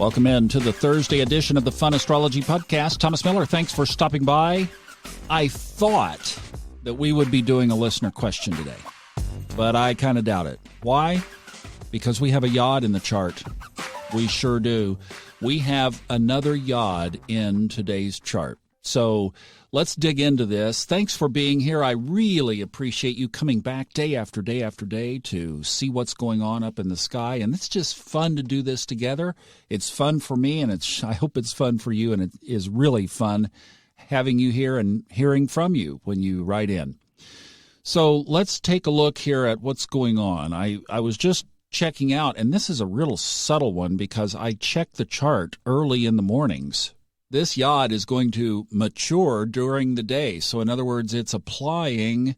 Welcome in to the Thursday edition of the Fun Astrology Podcast. Thomas Miller, thanks for stopping by. I thought that we would be doing a listener question today, but I kind of doubt it. Why? Because we have a yod in the chart. We sure do. We have another yod in today's chart. So let's dig into this. Thanks for being here. I really appreciate you coming back day after day after day to see what's going on up in the sky. And it's just fun to do this together. It's fun for me, and I hope it's fun for you. And it is really fun having you here and hearing from you when you write in. So let's take a look here at what's going on. I was just checking out, and this is a real subtle one because I check the chart early in the mornings. This yod is going to mature during the day. So in other words, it's applying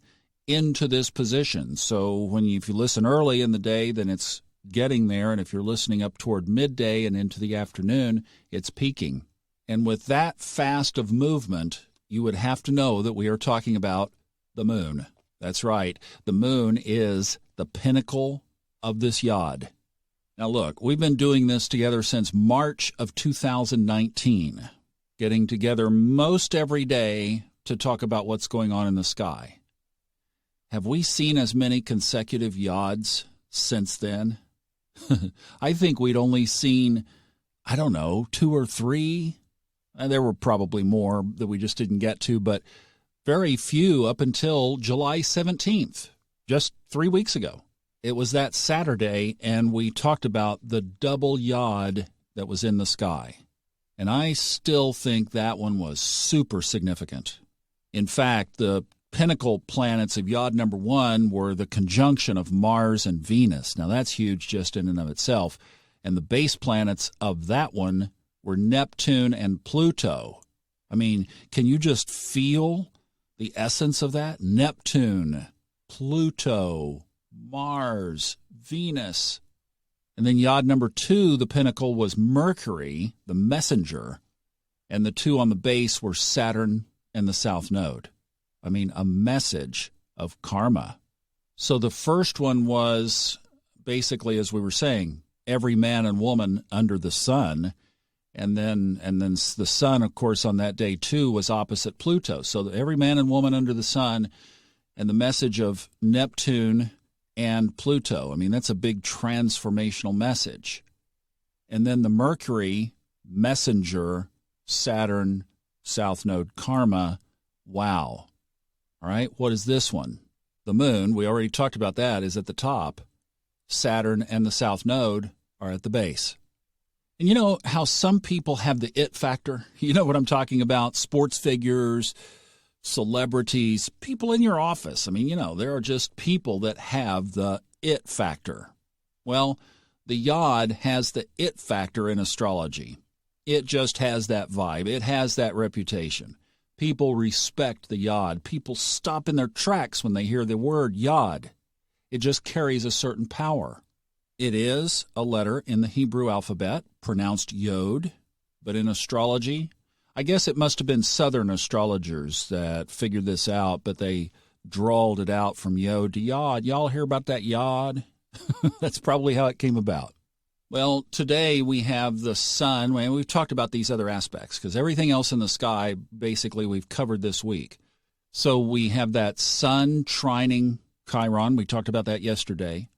into this position. So if you listen early in the day, then it's getting there. And if you're listening up toward midday and into the afternoon, it's peaking. And with that fast of movement, you would have to know that we are talking about the moon. That's right. The moon is the pinnacle of this yod. Now look, we've been doing this together since March of 2019. Getting together most every day to talk about what's going on in the sky. Have we seen as many consecutive yods since then? I think we'd only seen, 2 or 3. There were probably more that we just didn't get to, but very few up until July 17th, just 3 weeks ago. It was that Saturday, and we talked about the double yod that was in the sky. And I still think that one was super significant. In fact, the pinnacle planets of yod number 1 were the conjunction of Mars and Venus. Now, that's huge just in and of itself. And the base planets of that one were Neptune and Pluto. I mean, can you just feel the essence of that? Neptune, Pluto, Mars, Venus. And then yod number 2, the pinnacle, was Mercury, the messenger, and the 2 on the base were Saturn and the south node. I mean, a message of karma. So the first one was basically, as we were saying, every man and woman under the sun, and then the sun, of course, on that day too, was opposite Pluto. So every man and woman under the sun, and the message of Neptune and Pluto. I mean, that's a big transformational message. And then the Mercury, messenger, Saturn, south node, karma. Wow. All right, what is this one? The moon, we already talked about that, is at the top. Saturn and the south node are at the base. And you know how some people have the it factor? You know what I'm talking about? Sports figures, celebrities, people in your office. I mean, there are just people that have the it factor. Well, the yod has the it factor in astrology. It just has that vibe. It has that reputation. People respect the yod. People stop in their tracks when they hear the word yod. It just carries a certain power. It is a letter in the Hebrew alphabet, pronounced yod, but in astrology, I guess it must have been Southern astrologers that figured this out, but they drawled it out from yod to yod. Y'all hear about that yod? That's probably how it came about. Well, today we have the sun, and we've talked about these other aspects, because everything else in the sky, basically, we've covered this week. So we have that sun trining Chiron. We talked about that yesterday.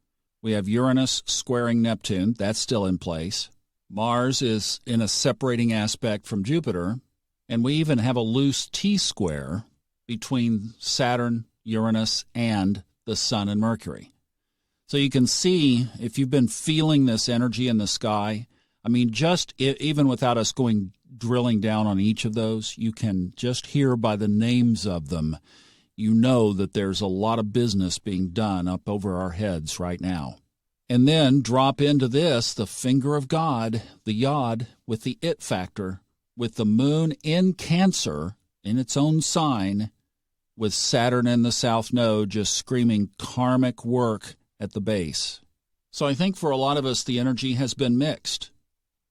We have Uranus squaring Neptune. That's still in place. Mars is in a separating aspect from Jupiter, and we even have a loose T-square between Saturn, Uranus, and the Sun and Mercury. So you can see, if you've been feeling this energy in the sky, I mean, just even without us drilling down on each of those, you can just hear by the names of them, you know that there's a lot of business being done up over our heads right now. And then drop into this, the finger of God, the yod, with the it factor, with the moon in Cancer, in its own sign, with Saturn in the south node just screaming karmic work at the base. So I think for a lot of us, the energy has been mixed.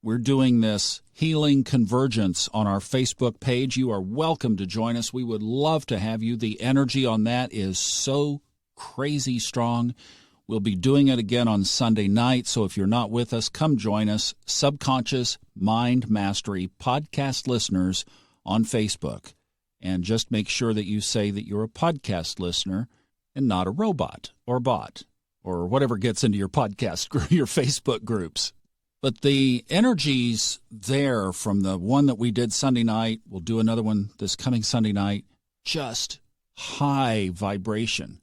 We're doing this healing convergence on our Facebook page. You are welcome to join us. We would love to have you. The energy on that is so crazy strong. We'll be doing it again on Sunday night, so if you're not with us, come join us. Subconscious Mind Mastery podcast listeners on Facebook. And just make sure that you say that you're a podcast listener and not a robot or bot or whatever gets into your podcast, your Facebook groups. But the energy's there from the one that we did Sunday night. We'll do another one this coming Sunday night. Just high vibration.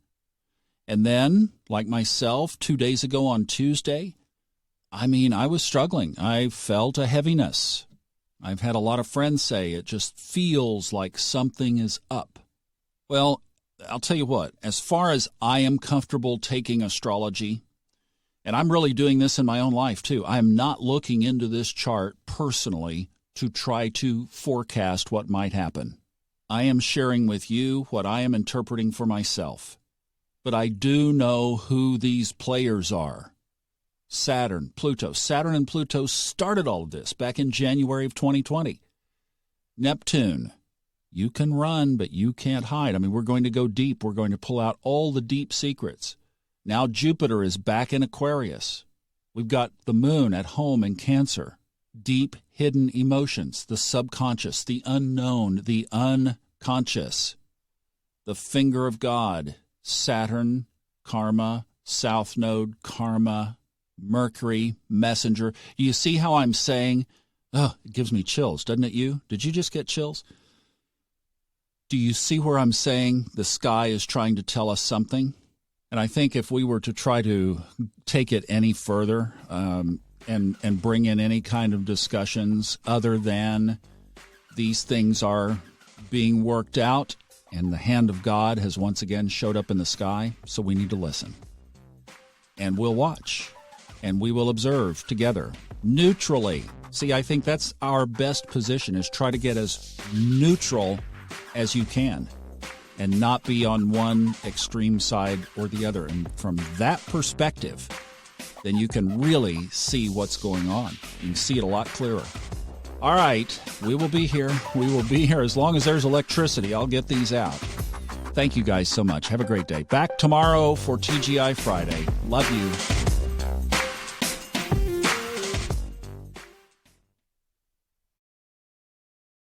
And then, like myself, 2 days ago on Tuesday, I was struggling. I felt a heaviness. I've had a lot of friends say it just feels like something is up. Well, I'll tell you what, as far as I am comfortable taking astrology, and I'm really doing this in my own life too, I'm not looking into this chart personally to try to forecast what might happen. I am sharing with you what I am interpreting for myself. But I do know who these players are. Saturn, Pluto. Saturn and Pluto started all of this back in January of 2020. Neptune. You can run, but you can't hide. We're going to go deep. We're going to pull out all the deep secrets. Now Jupiter is back in Aquarius. We've got the moon at home in Cancer. Deep, hidden emotions, the subconscious, the unknown, the unconscious. The finger of God, Saturn, karma, South Node, karma, Mercury, messenger. You see how I'm saying, it gives me chills, doesn't it you? Did you just get chills? Do you see where I'm saying the sky is trying to tell us something? And I think if we were to try to take it any further and bring in any kind of discussions other than these things are being worked out and the hand of God has once again showed up in the sky, so we need to listen. And we'll watch. And we will observe together, neutrally. See, I think that's our best position, is try to get as neutral as you can and not be on one extreme side or the other. And from that perspective, then you can really see what's going on. You can see it a lot clearer. All right, we will be here. We will be here as long as there's electricity. I'll get these out. Thank you guys so much. Have a great day. Back tomorrow for TGI Friday. Love you.